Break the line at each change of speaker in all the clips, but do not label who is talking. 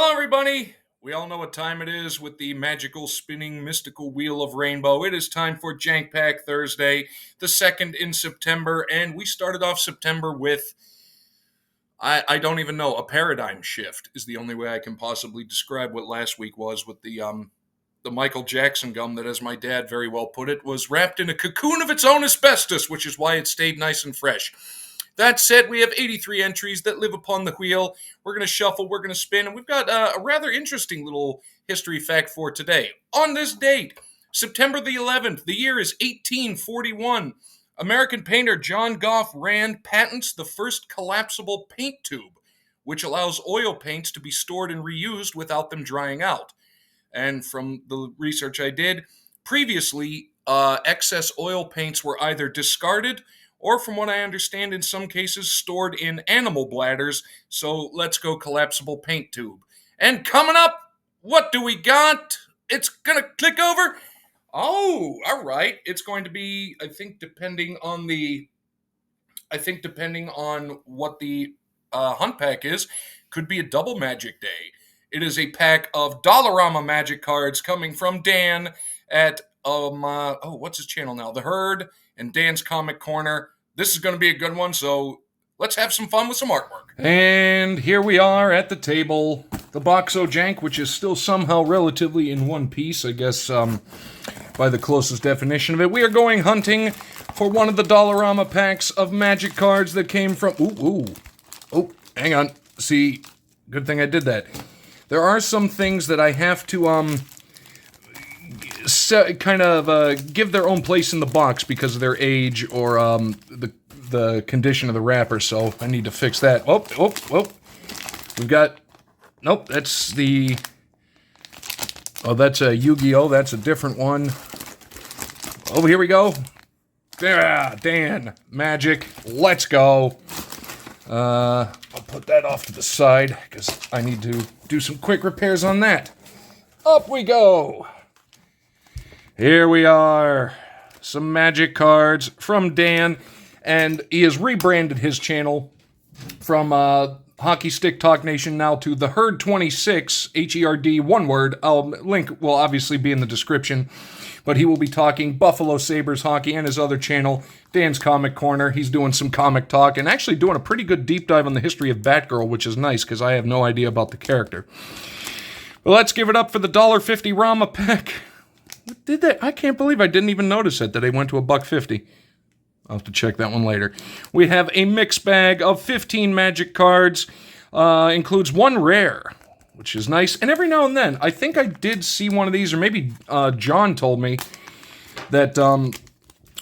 Hello, everybody. We all know what time it is with the magical spinning mystical wheel of rainbow. It is time for Jank Pack Thursday, the 2nd in September, and we started off September with, I don't even know, a paradigm shift is the only way I can possibly describe what last week was with the Michael Jackson gum that, as my dad very well put it, was wrapped in a cocoon of its own asbestos, which is why it stayed nice and fresh. That said, we have 83 entries that live upon the wheel. We're going to shuffle, we're going to spin, and we've got a rather interesting little history fact for today. On this date, September the 11th, the year is 1841. American painter John Goff Rand patents the first collapsible paint tube, which allows oil paints to be stored and reused without them drying out. And from the research I did, previously, excess oil paints were either discarded or, from what I understand, in some cases, stored in animal bladders. So let's go collapsible paint tube. And coming up, what do we got? It's going to click over. Oh, all right. It's going to be, I think, depending on what the hunt pack is, could be a double magic day. It is a pack of Dollarama magic cards coming from Dan at, what's his channel now? The Herd and Dan's Comic Corner. This is going to be a good one, so let's have some fun with some artwork. And here we are at the table. The Boxo Jank, which is still somehow relatively in one piece, I guess, by the closest definition of it. We are going hunting for one of the Dollarama packs of magic cards that came from... Oh, hang on. See, good thing I did that. There are some things that I have to, give their own place in the box because of their age or the condition of the wrapper, so I need to fix that. Oh. We've got... Nope, that's the... Oh, that's a Yu-Gi-Oh! That's a different one. Oh, here we go. Dan. Magic. Let's go. I'll put that off to the side because I need to do some quick repairs on that. Up we go. Here we are, some magic cards from Dan, and he has rebranded his channel from Hockey Stick Talk Nation now to The Herd 26, H-E-R-D, one word. Link will obviously be in the description, but he will be talking Buffalo Sabres hockey and his other channel, Dan's Comic Corner. He's doing some comic talk and actually doing a pretty good deep dive on the history of Batgirl, which is nice because I have no idea about the character. Well, let's give it up for the $1.50 Rama pack. What did they? I can't believe I didn't even notice it, that they went to $1.50. I'll have to check that one later. We have a mixed bag of 15 magic cards. Includes one rare, which is nice. And every now and then, I think I did see one of these, or maybe John told me that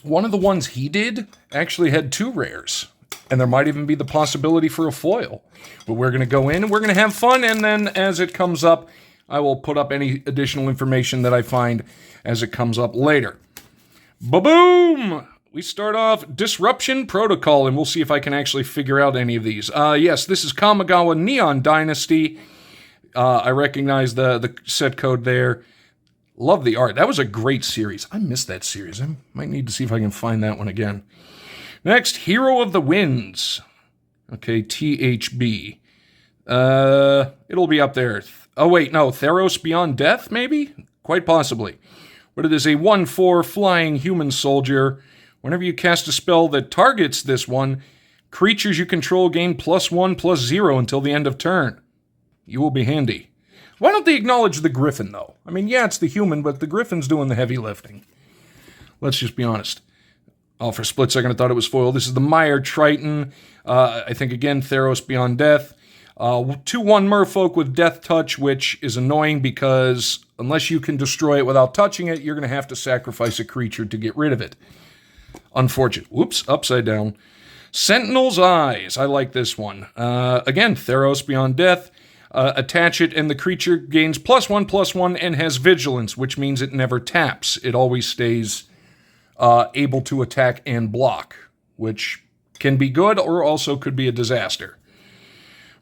one of the ones he did actually had 2 rares. And there might even be the possibility for a foil. But we're going to go in and we're going to have fun. And then as it comes up, I will put up any additional information that I find as it comes up later. Ba-boom! We start off Disruption Protocol, and we'll see if I can actually figure out any of these. Yes, this is Kamigawa Neon Dynasty. I recognize the set code there. Love the art. That was a great series. I missed that series. I might need to see if I can find that one again. Next, Hero of the Winds. Okay, THB. It'll be up there. Oh, wait, no. Theros Beyond Death, maybe? Quite possibly. But it is a 1/4 flying human soldier. Whenever you cast a spell that targets this one, creatures you control gain +1/+0 until the end of turn. You will be handy. Why don't they acknowledge the Griffin, though? I mean, yeah, it's the human, but the Griffin's doing the heavy lifting. Let's just be honest. Oh, for a split second, I thought it was foil. This is the Meyer Triton. I think, again, Theros Beyond Death. 2/1 Merfolk with Death Touch, which is annoying because unless you can destroy it without touching it, you're going to have to sacrifice a creature to get rid of it. Unfortunate. Whoops, upside down. Sentinel's Eyes. I like this one. Again, Theros Beyond Death. Attach it, and the creature gains +1/+1 and has Vigilance, which means it never taps. It always stays able to attack and block, which can be good or also could be a disaster.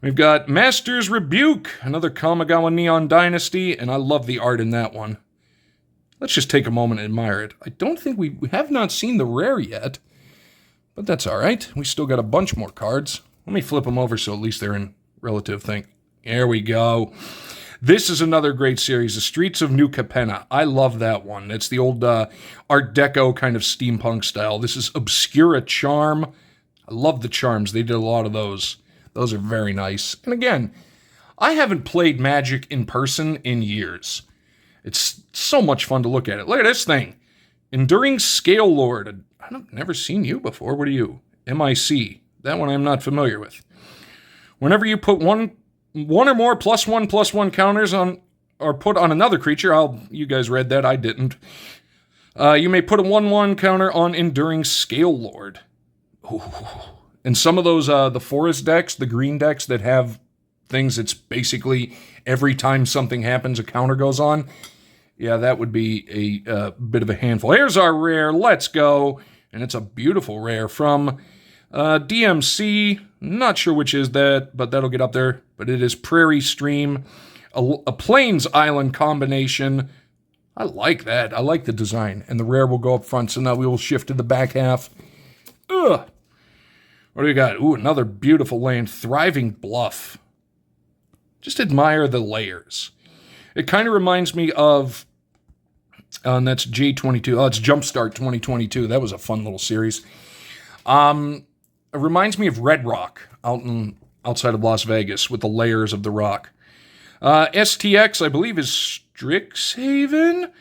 We've got Master's Rebuke, another Kamigawa Neon Dynasty, and I love the art in that one. Let's just take a moment and admire it. I don't think we have not seen the rare yet, but that's all right. We still got a bunch more cards. Let me flip them over so at least they're in relative thing. There we go. This is another great series, The Streets of New Capenna. I love that one. It's the old Art Deco kind of steampunk style. This is Obscura Charm. I love the charms. They did a lot of those. Those are very nice. And again, I haven't played Magic in person in years. It's so much fun to look at it. Look at this thing. Enduring Scale Lord. I've never seen you before. What are you? MIC. That one I'm not familiar with. Whenever you put one or more +1/+1 counters on, or put on another creature, you guys read that, I didn't. You may put a 1/1 counter on Enduring Scale Lord. Ooh. And some of those, the forest decks, the green decks that have things that's basically every time something happens, a counter goes on. Yeah, that would be a bit of a handful. Here's our rare. Let's go. And it's a beautiful rare from DMC. Not sure which is that, but that'll get up there. But it is Prairie Stream, a Plains Island combination. I like that. I like the design. And the rare will go up front, so now we will shift to the back half. Ugh. What do we got? Ooh, another beautiful land. Thriving Bluff. Just admire the layers. It kind of reminds me of, and that's J22. Oh, it's Jumpstart 2022. That was a fun little series. It reminds me of Red Rock outside of Las Vegas with the layers of the rock. STX, I believe, is Strixhaven.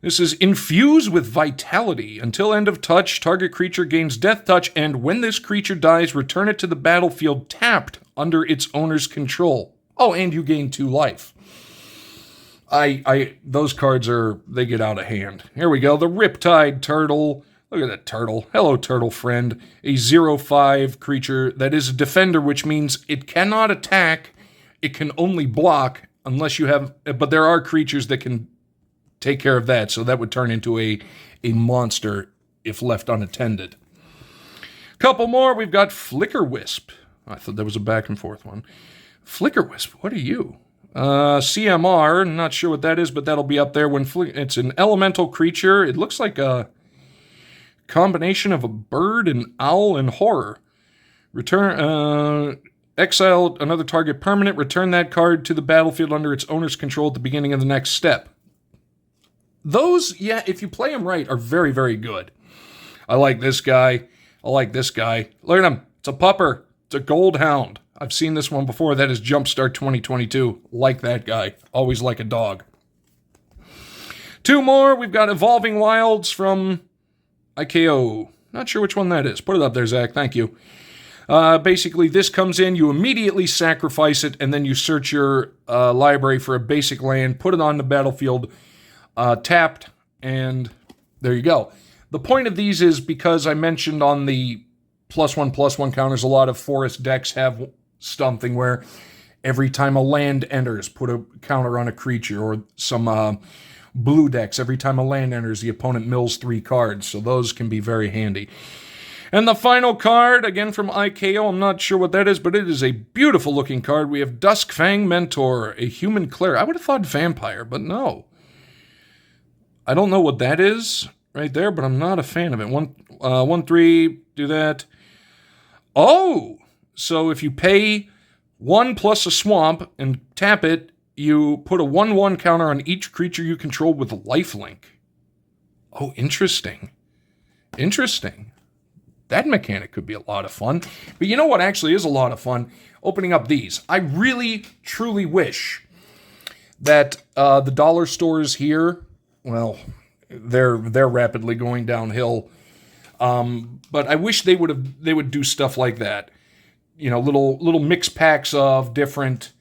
This is Infuse with Vitality. Until end of touch, target creature gains Death Touch, and when this creature dies, return it to the battlefield tapped under its owner's control. Oh, and you gain 2 life. Those cards they get out of hand. Here we go. The Riptide Turtle. Look at that turtle. Hello, turtle friend. A 0/5 creature that is a defender, which means it cannot attack. It can only block unless you have, but there are creatures that can take care of that, so that would turn into a monster if left unattended. Couple more. We've got Flicker Wisp. I thought that was a back and forth one. Flicker Wisp, what are you? CMR, not sure what that is, but that'll be up there. It's an elemental creature. It looks like a combination of a bird, an owl, and horror. Exile another target permanent. Return that card to the battlefield under its owner's control at the beginning of the next step. Those, yeah, if you play them right, are very, very good. I like this guy. I like this guy. Look at him. It's a pupper. It's a gold hound. I've seen this one before. That is Jumpstart 2022. Like that guy. Always like a dog. 2 more. We've got Evolving Wilds from IKO. Not sure which one that is. Put it up there, Zach. Thank you. Basically, this comes in. You immediately sacrifice it, and then you search your library for a basic land, put it on the battlefield, tapped, and there you go. The point of these is because I mentioned on the +1/+1 counters, a lot of forest decks have something where every time a land enters, put a counter on a creature, or some blue decks, every time a land enters, the opponent mills 3 cards, so those can be very handy. And the final card, again from IKO, I'm not sure what that is, but it is a beautiful looking card. We have Duskfang Mentor, a human cleric. I would have thought vampire, but no. I don't know what that is right there, but I'm not a fan of it. 1/3, do that. Oh! So if you pay 1 plus a swamp and tap it, you put a 1/1 counter on each creature you control with lifelink. Oh, interesting. Interesting. That mechanic could be a lot of fun. But you know what actually is a lot of fun? Opening up these. I really, truly wish that the dollar stores here, well, they're rapidly going downhill. But I wish they would do stuff like that. You know, little mix packs of different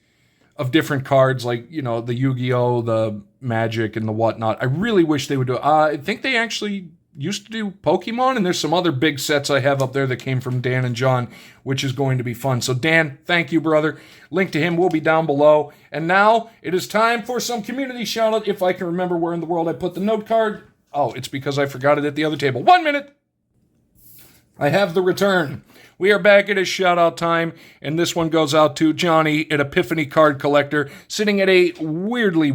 cards, like, you know, the Yu-Gi-Oh, the Magic, and the whatnot. I really wish they would do it. I think they actually used to do Pokemon, and there's some other big sets I have up there that came from Dan and John, which is going to be fun. So Dan, thank you, brother. Link to him will be down below. And now it is time for some community shoutout. If I can remember where in the world I put the note card. Oh, it's because I forgot it at the other table. 1 minute. I have the return. We are back at his shout-out time, and this one goes out to Johnny, an Epiphany card collector, sitting at a weirdly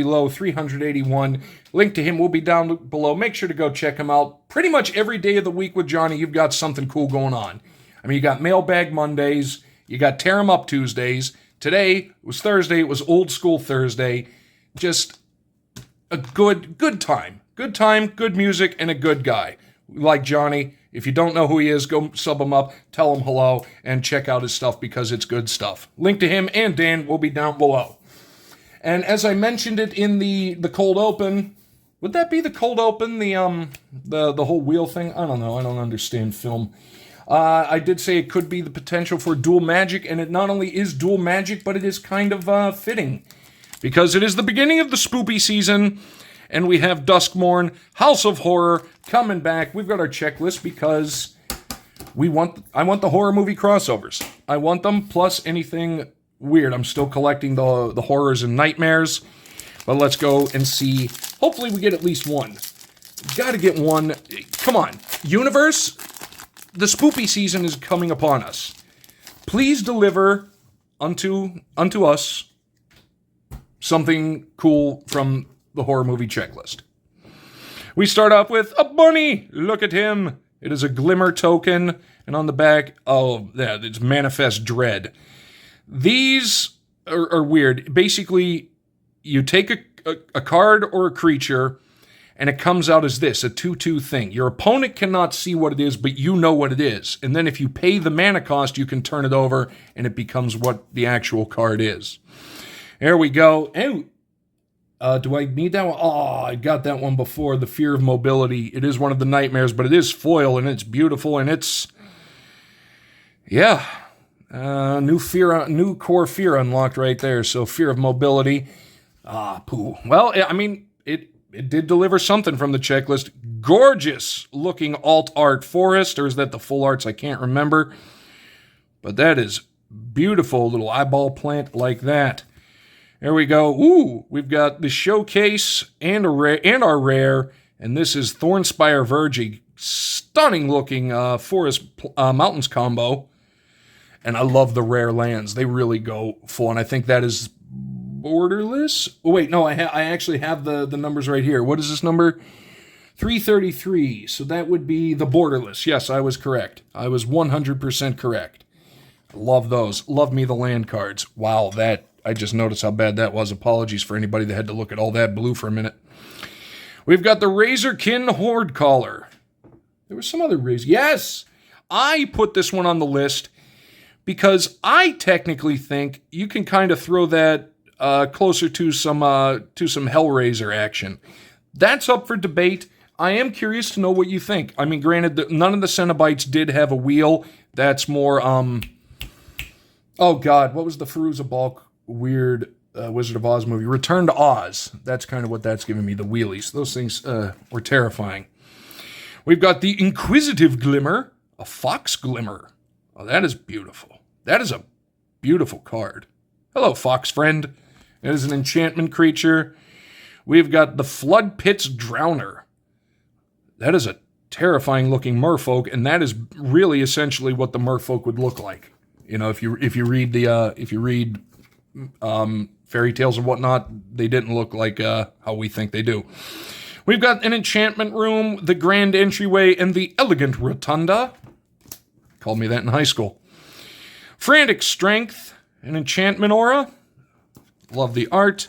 low 381. Link to him will be down below. Make sure to go check him out. Pretty much every day of the week with Johnny, you've got something cool going on. I mean, you got Mailbag Mondays, you got Tear 'em Up Tuesdays, today was Thursday. It was old school Thursday. Just a good time. Good time, good music, and a good guy. Like Johnny. If you don't know who he is, go sub him up, tell him hello, and check out his stuff because it's good stuff. Link to him and Dan will be down below. And as I mentioned it in the cold open, would that be the cold open, the whole wheel thing? I don't know. I don't understand film. I did say it could be the potential for dual magic, and it not only is dual magic, but it is kind of fitting. Because it is the beginning of the spoopy season, and we have Duskmourn, House of Horror, coming back. We've got our checklist because I want the horror movie crossovers. I want them, plus anything weird. I'm still collecting the horrors and nightmares. But let's go and see. Hopefully we get at least one. Gotta get one. Come on. Universe, the spoopy season is coming upon us. Please deliver unto us something cool from the horror movie checklist. We start off with a bunny. Look at him. It is a glimmer token. And on the back, oh, yeah, it's Manifest Dread. These are weird. Basically, you take a card or a creature, and it comes out as this, a 2/2 thing. Your opponent cannot see what it is, but you know what it is. And then if you pay the mana cost, you can turn it over, and it becomes what the actual card is. There we go. Oh, do I need that one? Oh, I got that one before. The Fear of Mobility. It is one of the nightmares, but it is foil, and it's beautiful, and it's... Yeah. New core fear unlocked right there. So Fear of Mobility. Poo. Well, I mean, it did deliver something from the checklist. Gorgeous looking alt art forest. Or is that the full arts? I can't remember. But that is beautiful. Little eyeball plant like that. There we go. Ooh, we've got the showcase and our rare, and this is Thornspire Verge, stunning looking forest mountains combo. And I love the rare lands; they really go full. And I think that is borderless. Oh wait, no, I actually have the numbers right here. What is this number? 333. So that would be the borderless. Yes, I was correct. I was 100% correct. Love those. Love me the land cards. Wow, that. I just noticed how bad that was. Apologies for anybody that had to look at all that blue for a minute. We've got the Razorkin Horde Caller. There was some other reason. Yes! I put this one on the list because I technically think you can kind of throw that closer to some Hellraiser action. That's up for debate. I am curious to know what you think. I mean, granted, none of the Cenobites did have a wheel. That's more, oh God, what was the Feruza Balk weird Wizard of Oz movie? Return to Oz. That's kind of what that's giving me, the wheelies. Those things were terrifying. We've got the Inquisitive Glimmer, a Fox Glimmer. Oh, that is beautiful. That is a beautiful card. Hello, Fox friend. It is an enchantment creature. We've got the Flood Pits Drowner. That is a terrifying looking merfolk, and that is really essentially what the merfolk would look like. You know, if you read fairy tales and whatnot, they didn't look like how we think they do. We've got an enchantment room, the grand entryway, and the elegant rotunda. Called me that in high school. Frantic strength, an enchantment aura. Love the art.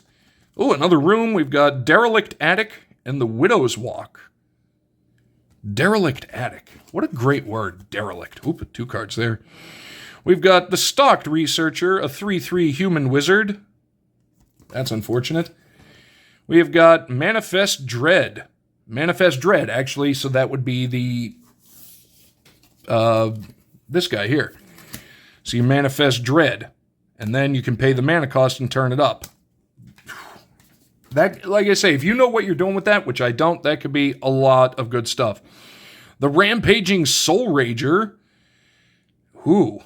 Oh, another room. We've got derelict attic and the widow's walk. Derelict attic. What a great word, derelict. Oop, 2 cards there. We've got the Stalked Researcher, a 3/3 human wizard. That's unfortunate. We have got Manifest Dread. Manifest Dread, actually, so that would be the this guy here. So you Manifest Dread, and then you can pay the mana cost and turn it up. That, like I say, if you know what you're doing with that, which I don't, that could be a lot of good stuff. The Rampaging Soul Rager. Ooh.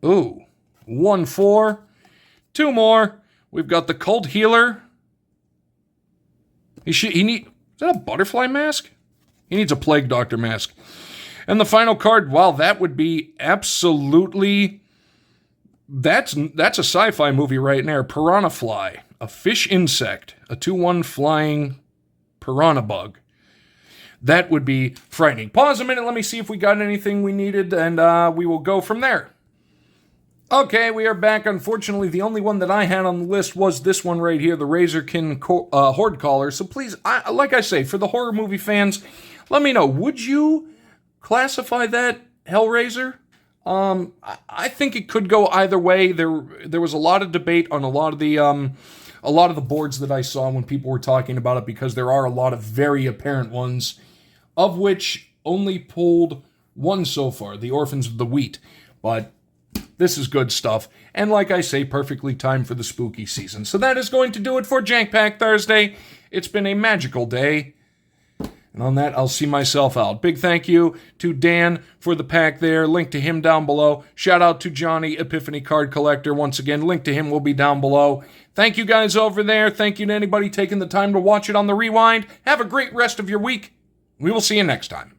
1/4. 2 more. We've got the Cult Healer. Is that a butterfly mask? He needs a Plague Doctor mask. And the final card, wow, that would be absolutely... That's a sci-fi movie right there. Piranha Fly. A fish insect. A 2/1 flying piranha bug. That would be frightening. Pause a minute. Let me see if we got anything we needed, and we will go from there. Okay, we are back. Unfortunately, the only one that I had on the list was this one right here, the Razorkin Horde Caller. So please, like I say, for the horror movie fans, let me know. Would you classify that Hellraiser? I think it could go either way. There was a lot of debate on a lot of the boards that I saw when people were talking about it, because there are a lot of very apparent ones, of which only pulled one so far, the Orphans of the Wheat. But this is good stuff, and like I say, perfectly timed for the spooky season. So that is going to do it for Jank Pack Thursday. It's been a magical day, and on that, I'll see myself out. Big thank you to Dan for the pack there. Link to him down below. Shout out to Johnny, Epiphany Card Collector. Once again, link to him will be down below. Thank you guys over there. Thank you to anybody taking the time to watch it on the rewind. Have a great rest of your week. We will see you next time.